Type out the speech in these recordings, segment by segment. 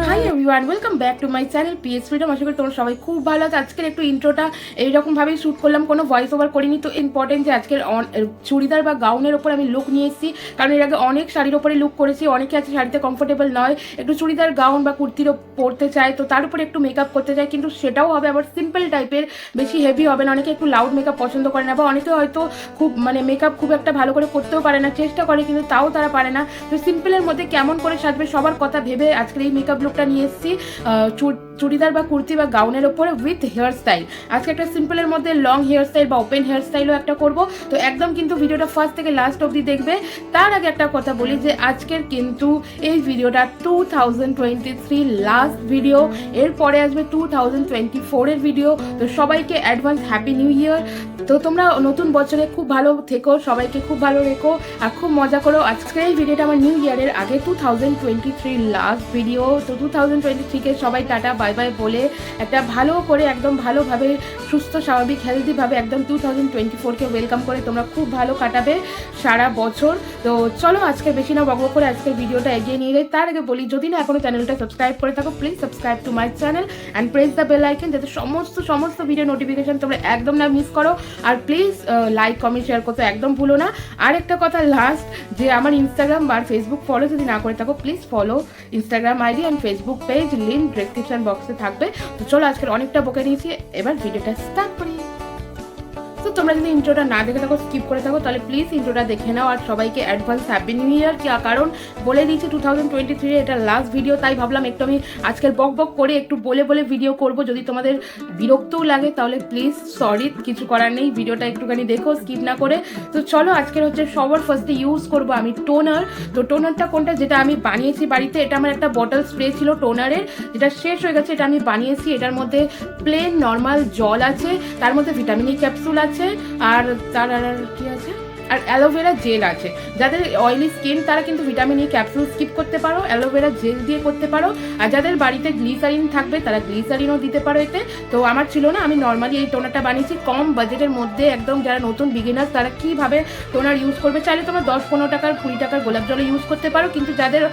Hi everyone, welcome back to my channel psfreedom। আশা করি তোমরা সবাই খুব ভালো আছে। আজকের একটু ইন্ট্রোটা এইরকমভাবেই শ্যুট করলাম, কোনো ভয়েস ওভার করিনি। তো ইম্পর্টেন্ট যে আজকের চুড়িদার বা গাউনের ওপর আমি লুক নিয়ে এসেছি, কারণ এর আগে অনেক শাড়ির ওপরে লুক করেছি। অনেকে আছে শাড়িতে কমফোর্টেবল নয়, একটু চুড়িদার গাউন বা কুর্তির পরতে চায়, তো তার উপরে একটু মেকআপ করতে চায়, কিন্তু সেটাও হবে আবার সিম্পল টাইপের, বেশি হেভি হবে না। অনেকে একটু লাউড মেকআপ পছন্দ করে না, বা অনেকে হয়তো খুব মেকআপ খুব একটা ভালো করে করতেও পারে না, চেষ্টা করে কিন্তু তাও তারা পারে না। তো সিম্পলের মধ্যে কেমন করে সাজবে সবার কথা ভেবে আজকের এই মেকআপ লুকটা নিয়ে এসেছি, চুড়িদার বা কুর্তি বা গাউনের ওপরে উইথ হেয়ার স্টাইল। আজকে একটা সিম্পলের মধ্যে লং হেয়ার স্টাইল বা ওপেন হেয়ার স্টাইলও একটা করব। তো একদম কিন্তু ভিডিওটা ফার্স্ট থেকে লাস্ট অবধি দেখবে। তার আগে একটা কথা বলি যে আজকের কিন্তু এই ভিডিওটা 2023 লাস্ট ভিডিও, এরপরে আসবে 2024-এর ভিডিও। তো সবাইকে অ্যাডভান্স হ্যাপি নিউ ইয়ার। তো তোমরা নতুন বছরে খুব ভালো থেকো, সবাইকে খুব ভালো রেখো আর খুব মজা করো। আজকের এই ভিডিওটা আমার নিউ ইয়ারের আগে 2023 লাস্ট ভিডিও। তো 2023-কে সবাই টাটা বাই বাই বলে একটা ভালো করে একদম ভালোভাবে সুস্থ স্বাভাবিক হেলদিভাবে একদম 2024-কে ওয়েলকাম করে তোমরা খুব ভালো কাটাবে সারা বছর। তো চলো আজকে বেশি না বকবক করে আজকের ভিডিওটা এগিয়ে নিয়ে যাই। তার আগে বলি, যদি না এখনো চ্যানেলটা সাবস্ক্রাইব করে থাকো, please subscribe to my channel and press the bell icon, যাতে সমস্ত ভিডিও নোটিফিকেশন তোমরা একদম না মিস করো। আর প্লিজ লাইক কমেন্ট শেয়ার করতে একদম ভুলো না। আর একটা কথা লাস্ট, যে আমার ইনস্টাগ্রাম আর ফেসবুক ফলো যদি না করে থাকো, please follow Instagram ID and Facebook page, link description বক্সে থাকবে। তো চলো আজকের অনেকটা বকে নিয়েছি, এবার ভিডিওটা স্টার্ট করি। তো তোমরা যদি ইন্ট্রোটা না দেখে থাকো, স্কিপ করে থাকো, তাহলে প্লিজ ইন্ট্রোটা দেখে নাও। আর সবাইকে অ্যাডভান্স হ্যাপি নিউ ইয়ার, কারণ বলে দিয়েছি 2023 এটা লাস্ট ভিডিও, তাই ভাবলাম একটু আমি আজকের বক করে একটু বলে ভিডিও করব। যদি তোমাদের বিরক্তও লাগে তাহলে প্লিজ সরি, কিছু করার নেই, ভিডিওটা একটুখানি দেখো স্কিপ না করে। তো চলো আজকের হচ্ছে সবার ফার্স্টে ইউজ করব আমি টোনার। তো টোনারটা কোনটা, যেটা আমি বানিয়েছি বাড়িতে, এটা আমার একটা বটল স্প্রে ছিল টোনারের, যেটা শেষ হয়ে গেছে, এটা আমি বানিয়েছি। এটার মধ্যে প্লেন নর্মাল জল আছে, তার মধ্যে ভিটামিন ই ক্যাপসুল আছে, আর তার আর কি আছে, আর অ্যালোভেরা জেল আছে। যাদের অয়েলি স্কিন তারা কিন্তু ভিটামিন ই ক্যাপসুল স্কিপ করতে পারো, অ্যালোভেরা জেল দিয়ে করতে পারো। আর যাদের বাড়িতে গ্লিসারিন থাকবে তারা গ্লিসারিনও দিতে পারো এতে। তো আমার ছিল না, আমি নর্মালি এই টোনারটা বানিয়েছি কম বাজেটের মধ্যে একদম। যারা নতুন বিগিনার তারা কীভাবে টোনার ইউজ করবে, চাইলে তোমরা 10-15 টাকার 20 টাকার গোলাপ জলে ইউজ করতে পারো। কিন্তু যাদের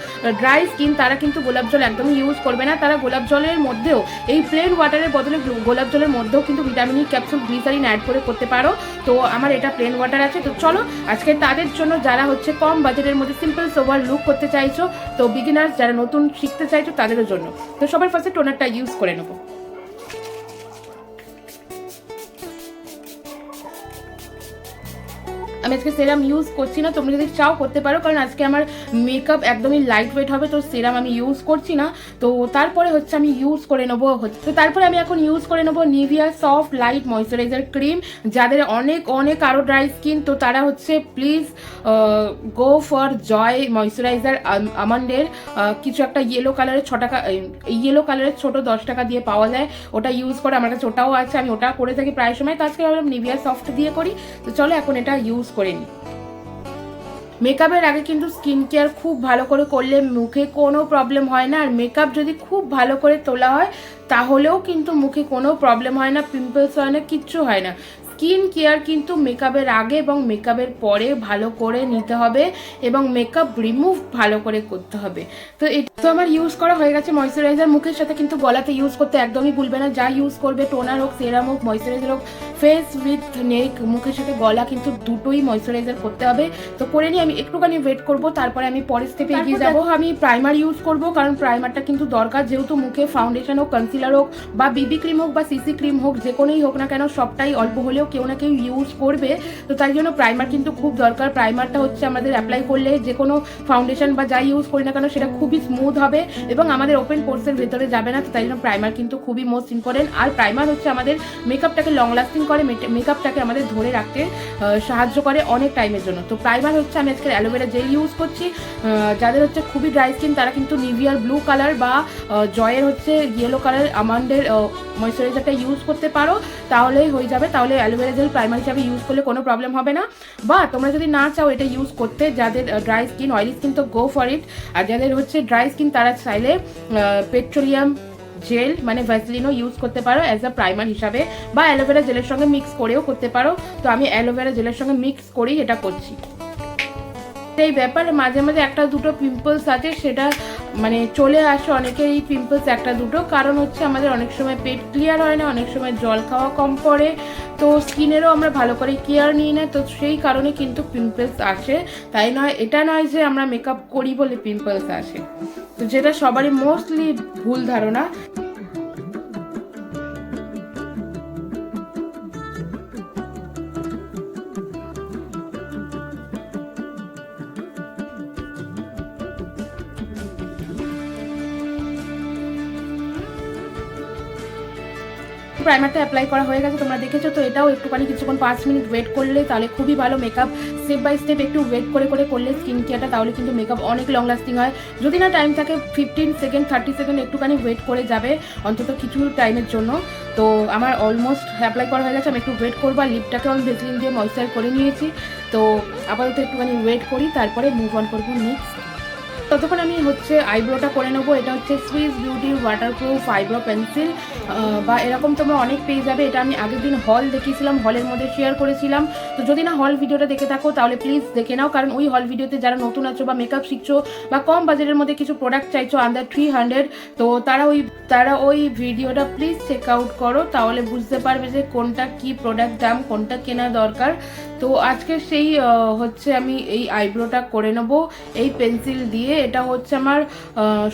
ড্রাই স্কিন তারা কিন্তু গোলাপ জল একদমই ইউজ করবে না। তারা গোলাপ জলের মধ্যেও এই প্লেন ওয়াটারের বদলে গোলাপ জলের মধ্যেও কিন্তু vitamin E capsule glycerine add করে করতে পারো। তো আমার এটা প্লেন ওয়াটার আছে। তো চলো আজকে তাদের জন্য যারা হচ্ছে কম বাজেটের মধ্যে সিম্পল সোভার লুক করতে চাইছো, তো বিগিনার্স যারা নতুন শিখতে চাইছো তাদের জন্য। তো সবার ফার্স্টে টোনারটা ইউজ করে নেবো। আমি আজকে সেরাম ইউজ করছি না, তোমরা যদি চাও করতে পারো, কারণ আজকে আমার মেকআপ একদমই লাইট ওয়েট হবে, তো সেরাম আমি ইউজ করছি না। তো তারপরে হচ্ছে আমি ইউজ করে নেবো তো তারপরে আমি এখন ইউজ করে নেবো Nivea soft light moisturiser cream. যাদের অনেক আরও ড্রাই স্কিন, তো তারা হচ্ছে please go for Joy moisturiser আমন্ডের কিছু একটা ইয়েলো কালারের 6 টাকা, ইয়েলো কালারের ছোটো 10 টাকা দিয়ে পাওয়া যায়, ওটা ইউজ করে। আমার কাছে ওটাও আছে, আমি ওটা করে থাকি প্রায় সময়। তো আজকে ভাবলাম নিভিয়া সফট দিয়ে করি। তো চলো এখন এটা ইউজ করে নিই। মেকআপের আগে কিন্তু স্কিন কেয়ার খুব ভালো করে করলে মুখে কোনো প্রবলেম হয় না। আর মেকআপ যদি খুব ভালো করে তোলা হয় তাহলেও কিন্তু মুখে কোনো প্রবলেম হয় না, পিম্পলস হয় না, কিচ্ছু হয় না। স্কিন কেয়ার কিন্তু মেকআপের আগে এবং মেকআপের পরে ভালো করে নিতে হবে, এবং মেকআপ রিমুভ ভালো করে করতে হবে। তো এটা তো আমার ইউজ করা হয়ে গেছে ময়শ্চারাইজার। মুখের সাথে কিন্তু গলাতে ইউজ করতে একদমই ভুলবে না। যা ইউজ করবে, টোনার হোক, সেরাম হোক, ময়শ্চারাইজার হোক, ফেস উইথ নেক, মুখের সাথে গলা কিন্তু দুটোই ময়শ্চারাইজার করতে হবে। তো করে নিয়ে আমি একটুখানি ওয়েট করবো, তারপরে আমি পরের স্টেপে এগিয়ে যাবো। আমি প্রাইমার ইউজ করব, কারণ প্রাইমারটা কিন্তু দরকার, যেহেতু মুখে ফাউন্ডেশন হোক, কনসিলার হোক, বা বিবি ক্রিম হোক, বা সিসি ক্রিম হোক, যে কোনোই হোক না কেন সবটাই অল্প হলেও কেউ না কেউ ইউজ করবে। তো তাই জন্য প্রাইমার কিন্তু খুব দরকার। প্রাইমারটা হচ্ছে আমাদের অ্যাপ্লাই করলে যে কোনো ফাউন্ডেশন বা যাই ইউজ করি না কেন সেটা খুবই স্মুথ হবে এবং আমাদের ওপেন পোর্সের ভেতরে যাবে না। তো তাই জন্য প্রাইমার কিন্তু খুবই মোস্ট ইম্পর্টেন্ট। আর প্রাইমার হচ্ছে আমাদের মেকআপটাকে লং লাস্টিং করে, মেকআপটাকে আমাদের ধরে রাখতে সাহায্য করে অনেক টাইমের জন্য। তো প্রাইমার হচ্ছে আমি আজকে অ্যালোভেরা জেল ইউজ করছি। যাদের হচ্ছে খুবই ড্রাই স্কিন তারা কিন্তু নিভিয়ার ব্লু কালার বা জয়ের হচ্ছে ইয়েলো কালার আমান্ডের ময়শ্চারাইজারটা ইউজ করতে পারো, তাহলেই হয়ে যাবে। তাহলে অ্যালোভেরা জেল প্রাইমার হিসাবে ইউজ করলে কোনো প্রবলেম হবে না। বা তোমরা যদি না চাও এটা ইউজ করতে, যাদের ড্রাই স্কিন, অয়েলি স্কিন, তো গো ফর ইট। আর যাদের হচ্ছে ড্রাই স্কিন তারা চাইলে পেট্রোলিয়াম জেল মানে ভ্যাসলিনও ইউজ করতে পারো অ্যাজ আ প্রাইমার হিসাবে, বা অ্যালোভেরা জেলের সঙ্গে মিক্স করেও করতে পারো। তো আমি অ্যালোভেরা জেলের সঙ্গে মিক্স করেই এটা করছি। এই ব্যাপারে মাঝে মাঝে একটা দুটো পিম্পলস আছে, সেটা মানে চলে আসে অনেকের এই পিম্পলস একটা দুটো, কারণ হচ্ছে আমাদের অনেক সময় পেট ক্লিয়ার হয় না, অনেক সময় জল খাওয়া কম পড়ে, তো স্কিনেরও আমরা ভালো করে কেয়ার নিই না, তো সেই কারণে কিন্তু পিম্পলস আসে। তাই নয়, এটা নয় যে আমরা মেকআপ করি বলে পিম্পলস আসে, তো যেটা সবারই মোস্টলি ভুল ধারণা। প্রাইমারটা অ্যাপ্লাই করা হয়ে গেছে, তোমরা দেখেছো তো। এটাও একটুখানি কিছুক্ষণ 5 মিনিট ওয়েট করলে তাহলে খুবই ভালো। মেকআপ স্টেপ বাই স্টেপ একটু ওয়েট করে করে করলে স্কিন কেয়ারটা, তাহলে কিন্তু মেকআপ অনেক লং লাস্টিং হয়। যদি না টাইম থাকে 15 সেকেন্ড 30 সেকেন্ড একটুখানি ওয়েট করে যাবে অন্তত কিছু টাইমের জন্য। তো আমার অলমোস্ট অ্যাপ্লাই করা হয়ে গেছে, আমি একটু ওয়েট করবো। আর লিপটাকে আমি ভেসলিন দিয়ে ময়েশ্চার করে নিয়েছি, তো আপাতত একটুখানি ওয়েট করি, তারপরে মুভ অন করবো নেক্সট। ততক্ষণ আমি হচ্ছে আইব্রোটা করে নেবো। এটা হচ্ছে সুইস বিউটির ওয়াটারপ্রুফ আইব্রো পেন্সিল, বা এরকম তোমরা অনেক পেয়ে যাবে। এটা আমি আগের দিন হল দেখিয়েছিলাম, হলের মধ্যে শেয়ার করেছিলাম। তো যদি না হল ভিডিওটা দেখে থাকো তাহলে প্লিজ দেখে নাও, কারণ ওই হল ভিডিওতে যারা নতুন আছো বা মেকআপ শিখছো বা কম বাজেটের মধ্যে কিছু প্রোডাক্ট চাইছো আন্ডার 300, তো তারা ওই ভিডিওটা প্লিজ চেক আউট করো, তাহলে বুঝতে পারবে যে কোনটা কি প্রোডাক্ট দাম, কোনটা কেনা দরকার। তো আজকে সেই হচ্ছে আমি এই আইব্রোটা করে নেবো এই পেন্সিল দিয়ে। এটা হচ্ছে আমার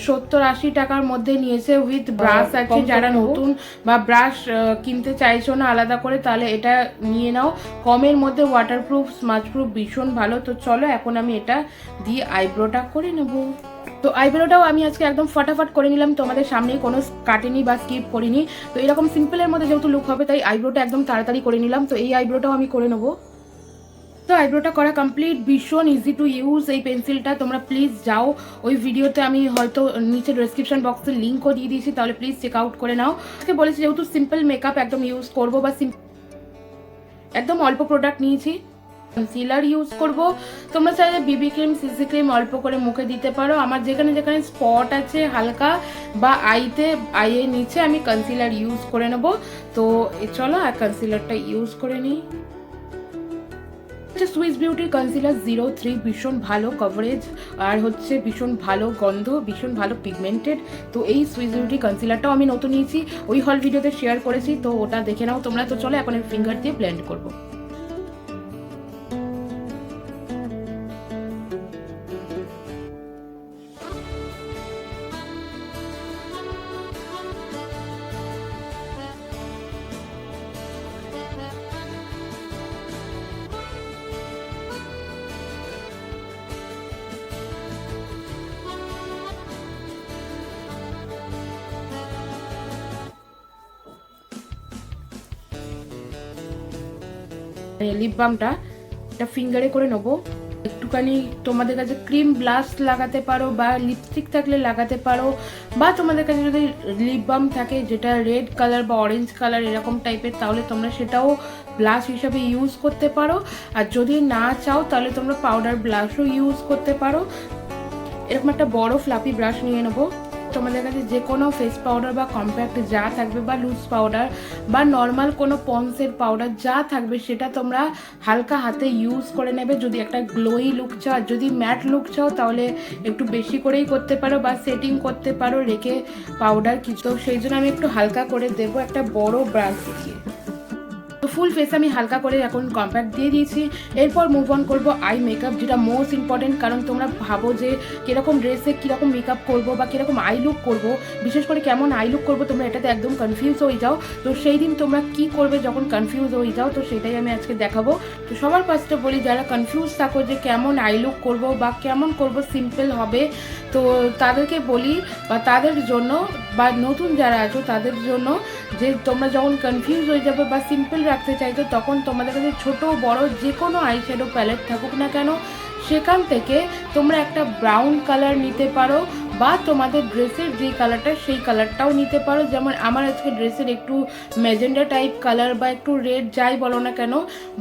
70-80 টাকার মধ্যে নিয়েছে উইথ ব্রাশ আছে। যারা নতুন বা ব্রাশ কিনতে চাইছো না আলাদা করে, তাহলে এটা নিয়ে নাও। কমের মধ্যে ওয়াটারপ্রুফ স্মাচপ্রুফ ভীষণ ভালো। তো চলো এখন আমি এটা দিয়ে আইব্রোটা করে নেবো। তো আইব্রোটাও আমি আজকে একদম ফটাফট করে নিলাম, তোমাদের সামনেই কোনো কাটেনি বা স্কিপ করিনি। তো এরকম সিম্পলের মধ্যে যেহেতু লুক হবে, তাই আইব্রোটা একদম তাড়াতাড়ি করে নিলাম। তো এই আইব্রোটাও আমি করে নেবো। তো আইব্রোটা করা কমপ্লিট, ভীষণ ইজি টু ইউজ এই পেন্সিলটা। তোমরা প্লিজ যাও, ওই ভিডিওতে আমি হয়তো নিচে ডেসক্রিপশন বক্সে লিঙ্কও দিয়ে দিয়েছি, তাহলে প্লিজ চেক আউট করে নাও। আজকে বলেছি যেহেতু সিম্পল মেকআপ একদম ইউজ করবো, বা একদম অল্প প্রোডাক্ট নিয়েছি। কনসিলার ইউজ করব। তোমরা চাইলে বিবি ক্রিম সিসি ক্রিম অল্প করে মুখে দিতে পারো। আমার যেখানে যেখানে স্পট আছে হালকা বা আইয়ের নিচে আমি কনসিলার ইউজ করে নেব। তো চলো আর কনসিলারটা ইউজ করে নিই। সুইস বিউটির কনসিলার 03, ভীষণ ভালো কভারেজ, আর হচ্ছে ভীষণ ভালো গন্ধ, ভীষণ ভালো পিগমেন্টেড। তো এই সুইস বিউটি কনসিলারটাও আমি নতুন নিয়েছি, ওই হল ভিডিওতে শেয়ার করেছি, তো ওটা দেখে নাও তোমরা। তো চলো এখন আমি ফিঙ্গার দিয়ে ব্লেন্ড করবো। লিপ বামটা এটা ফিঙ্গারে করে নেবো। একটুখানি তোমাদের কাছে ক্রিম ব্লাশ লাগাতে পারো, বা লিপস্টিক থাকলে লাগাতে পারো, বা তোমাদের কাছে যদি লিপ বাম থাকে যেটা রেড কালার বা অরেঞ্জ কালার এরকম টাইপের, তাহলে তোমরা সেটাও ব্লাশ হিসাবে ইউজ করতে পারো। আর যদি না চাও তাহলে তোমরা পাউডার ব্লাশও ইউজ করতে পারো। এরকম একটা বড় ফ্লাপি ব্রাশ নিয়ে নেবো। তোমাদের কাছে যে কোনো ফেস পাউডার বা কম্প্যাক্ট যা থাকবে, বা লুজ পাউডার বা নর্মাল কোনো পন্সের পাউডার যা থাকবে, সেটা তোমরা হালকা হাতে ইউজ করে নেবে। যদি একটা গ্লোই লুক চাও, যদি ম্যাট লুক চাও, তাহলে একটু বেশি করেই করতে পারো, বা সেটিং করতে পারো রেখে পাউডার কিছু। সেই জন্য আমি একটু হালকা করে দেবো একটা বড় ব্রাশ দিয়ে। তো ফুল ফেস আমি হালকা করে এখন কম্প্যাক্ট দিয়ে দিয়েছি। এরপর মুভ অন করবো আই মেকআপ, যেটা মোস্ট ইম্পর্টেন্ট। কারণ তোমরা ভাবো যে কীরকম ড্রেসে কীরকম মেকআপ করবো বা কীরকম আই লুক করবো, বিশেষ করে কেমন আই লুক করবো, তোমরা এটাতে একদম কনফিউজ হয়ে যাও। তো সেই দিন তোমরা কি করবে যখন কনফিউজ হয়ে যাও, তো সেটাই আমি আজকে দেখাবো। তো সবার ফার্স্টে বলি, যারা কনফিউজ থাকো যে কেমন আই লুক করবো বা কেমন করবো সিম্পল হবে, তো তাদেরকে বলি, বা তাদের জন্য, বা নতুন যারা আছো তাদের জন্য, যে তোমরা যখন কনফিউজ হয়ে যাবে বা সিম্পল রাখতে চাইছো, তখন তোমাদের কাছে ছোটো বড় যে কোনো আই শ্যাডো প্যালেট থাকুক না কেন, সেখান থেকে তোমরা একটা ব্রাউন কালার নিতে পারো, বা তোমাদের ড্রেসের যে কালারটা সেই কালারটাও নিতে পারো। যেমন আমার আজকে ড্রেসের একটু ম্যাজেন্ডা টাইপ কালার বা একটু রেড যাই বলো না কেন,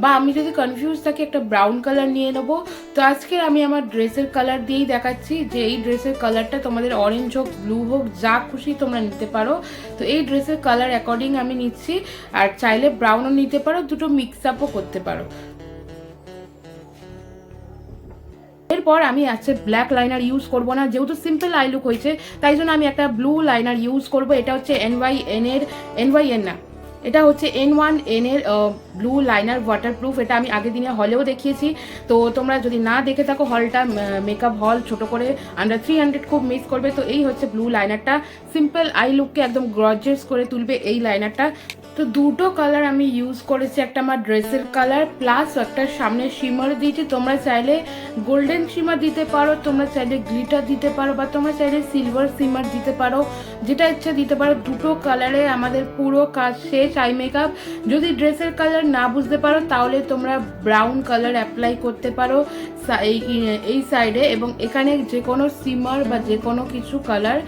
বা আমি যদি কনফিউজ থাকি একটা ব্রাউন কালার নিয়ে নেবো। তো আজকে আমি আমার ড্রেসের কালার দিয়েই দেখাচ্ছি যে এই ড্রেসের কালারটা তোমাদের অরেঞ্জ হোক, ব্লু হোক, যা খুশি তোমরা নিতে পারো। তো এই ড্রেসের কালার অ্যাকর্ডিং আমি নিচ্ছি, আর চাইলে ব্রাউনও নিতে পারো, দুটো মিক্স আপও করতে পারো। এরপর এরপর আমি আজকে ব্ল্যাক লাইনার ইউজ করব না, যেহেতু সিম্পল আই লুক হয়েছে তাই জন্য আমি একটা ব্লু লাইনার ইউজ করব। এটা হচ্ছে NYN না, এটা হচ্ছে N1N এর ব্লু লাইনার ওয়াটারপ্রুফ। এটা আমি আগের দিনে হলেও দেখিয়েছি, তো তোমরা যদি না দেখে থাকো হলটা, মেকআপ হল ছোট করে আন্ডার 300 খুব মিস করবে। তো এই হচ্ছে ব্লু লাইনারটা, সিম্পল আই লুককে একদম গর্জিয়াস করে তুলবে এই লাইনারটা। তো দুটো কালার আমি ইউজ করেছি, একটা আমার ড্রেসের কালার প্লাস একটা সামনে শিমার দিয়েছি। তোমরা চাইলে গোল্ডেন শিমার দিতে পারো, তোমরা চাইলে গ্লিটার দিতে পারো, বা তোমরা চাইলে সিলভার শিমার দিতে পারো, যেটা ইচ্ছা দিতে পারো। দুটো কালারে আমাদের পুরো কাজ শেষ আই মেকআপ। যদি ড্রেসের কালার না বুঝতে পারো তাহলে তোমরা ব্রাউন কালার অ্যাপ্লাই করতে পারো এই সাইডে, এবং এখানে যে কোনো শিমার বা যে কোনো কিছু কালার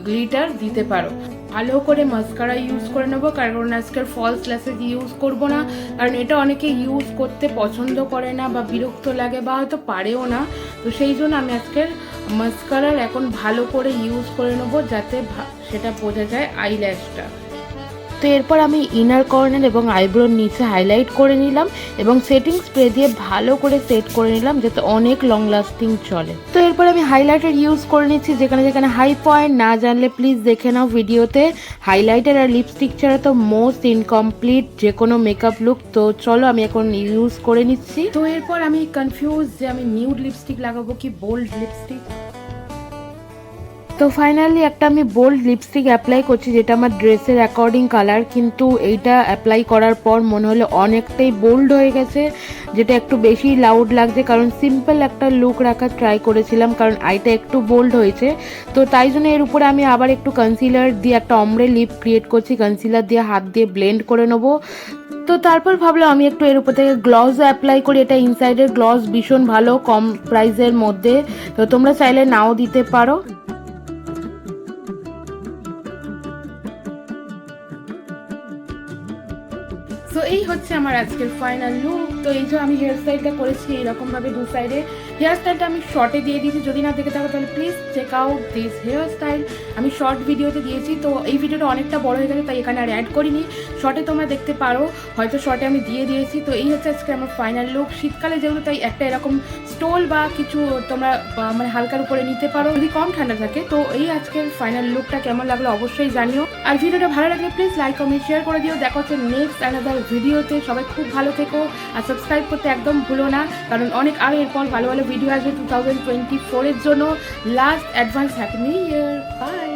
গ্লিটার দিতে পারো। ভালো করে মাস্কারা ইউজ করে নেবো, কারণ আজকের ফলস ল্যাশেস ইউজ করব না, কারণ এটা অনেকে ইউজ করতে পছন্দ করে না বা বিরক্ত লাগে বা হয়তো পারেও না। তো সেই জন্য আমি আজকের মাস্কারার এখন ভালো করে ইউজ করে নেবো, যাতে সেটা বোঝা যায় আইল্যাশটা। তো এরপর আমি ইনার কর্নার এবং আইব্রোর নিচে হাইলাইট করে নিলাম এবং সেটিং স্প্রে দিয়ে ভালো করে সেট করে নিলাম, যাতে অনেক লং লাস্টিং চলে। তো এরপর আমি হাইলাইটার ইউজ করে নিচ্ছি, যেখানে যেখানে হাই পয়েন্ট না জানলে প্লিজ দেখে নাও ভিডিওতে। হাইলাইটার আর লিপস্টিক ছাড়া তো মোস্ট ইনকমপ্লিট যে কোনো মেকআপ লুক। তো চলো আমি এখন ইউজ করে নিচ্ছি। তো এরপর আমি কনফিউজ যে আমি নিউড লিপস্টিক লাগাবো কি বোল্ড লিপস্টিক। তো ফাইনালি একটা আমি বোল্ড লিপস্টিক অ্যাপ্লাই করছি, যেটা আমার ড্রেসের অ্যাকর্ডিং কালার, কিন্তু এইটা অ্যাপ্লাই করার পর মনে হলো অনেকটাই বোল্ড হয়ে গেছে, যেটা একটু বেশি লাউড লাগছে, কারণ সিম্পল একটা লুক রাখার ট্রাই করেছিলাম, কারণ আইটা একটু বোল্ড হয়েছে। তো তাই জন্য এর উপরে আমি আবার একটু কনসিলার দিয়ে একটা অমরে লিপ ক্রিয়েট করছি, কনসিলার দিয়ে হাত দিয়ে ব্লেন্ড করে নেবো। তো তারপর ভাবলাম আমি একটু এর উপর থেকে গ্লস অ্যাপ্লাই করি। এটা ইনসাইডের গ্লস ভীষণ ভালো, কম প্রাইসের মধ্যে, তো তোমরা চাইলে নাও দিতে পারো। তো এই হচ্ছে আমার আজকের ফাইনাল লুক। তো এই যে আমি হেয়ার স্টাইলটা করেছি এইরকমভাবে দু সাইডে। হেয়ার স্টাইলটা আমি শর্টে দিয়ে দিয়েছি, যদি না দেখে থাকো তাহলে please check out this hairstyle. আমি শর্ট ভিডিওতে দিয়েছি, তো এই ভিডিওটা অনেকটা বড় হয়ে গেছে তাই এখানে আর অ্যাড করিনি। শর্টে তোমরা দেখতে পারো, হয়তো শর্টে আমি দিয়ে দিয়েছি। তো এই হচ্ছে আজকে আমার ফাইনাল লুক। শীতকালে যেগুলো তাই একটা এরকম স্টোল বা কিছু তোমরা মানে হালকার উপরে নিতে পারো যদি কম ঠান্ডা থাকে। তো এই আজকের ফাইনাল লুকটা কেমন লাগলো অবশ্যই জানিও, আর ভিডিওটা ভালো লাগলে প্লিজ লাইক কমেন্ট শেয়ার করে দিও। দেখা হচ্ছে নেক্সট অ্যানাদার ভিডিওতে। সবাই খুব ভালো থেকো আর সাবস্ক্রাইব করতে একদম ভুলো না, কারণ অনেক আরও এরপর ভালো ভালো ভিডিও আসবে 2024 এর জন্য। Last advance happy new year. By.